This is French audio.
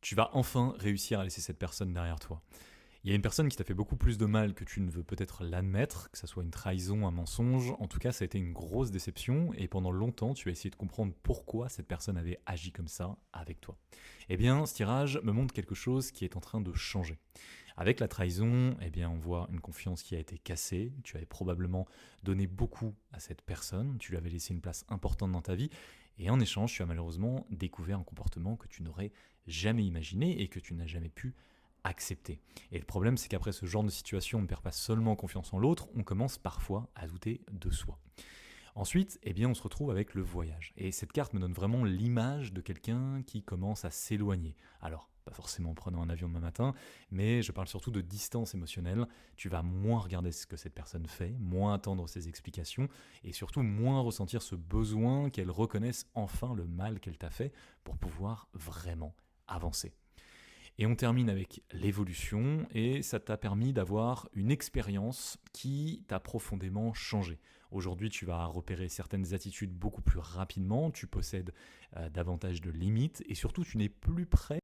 Tu vas enfin réussir à laisser cette personne derrière toi. Il y a une personne qui t'a fait beaucoup plus de mal que tu ne veux peut-être l'admettre, que ça soit une trahison, un mensonge. En tout cas, ça a été une grosse déception et pendant longtemps, tu as essayé de comprendre pourquoi cette personne avait agi comme ça avec toi. Eh bien, ce tirage me montre quelque chose qui est en train de changer. Avec la trahison, eh bien, on voit une confiance qui a été cassée. Tu avais probablement donné beaucoup à cette personne, tu lui avais laissé une place importante dans ta vie, et en échange, tu as malheureusement découvert un comportement que tu n'aurais jamais imaginé et que tu n'as jamais pu accepter. Et le problème, c'est qu'après ce genre de situation, on ne perd pas seulement confiance en l'autre, on commence parfois à douter de soi. Ensuite, eh bien, on se retrouve avec le voyage. Et cette carte me donne vraiment l'image de quelqu'un qui commence à s'éloigner. Alors, pas forcément en prenant un avion demain matin, mais je parle surtout de distance émotionnelle. Tu vas moins regarder ce que cette personne fait, moins attendre ses explications, et surtout moins ressentir ce besoin qu'elle reconnaisse enfin le mal qu'elle t'a fait pour pouvoir vraiment avancer. Et on termine avec l'évolution, et ça t'a permis d'avoir une expérience qui t'a profondément changé. Aujourd'hui, tu vas repérer certaines attitudes beaucoup plus rapidement, tu possèdes davantage de limites, et surtout, tu n'es plus prêt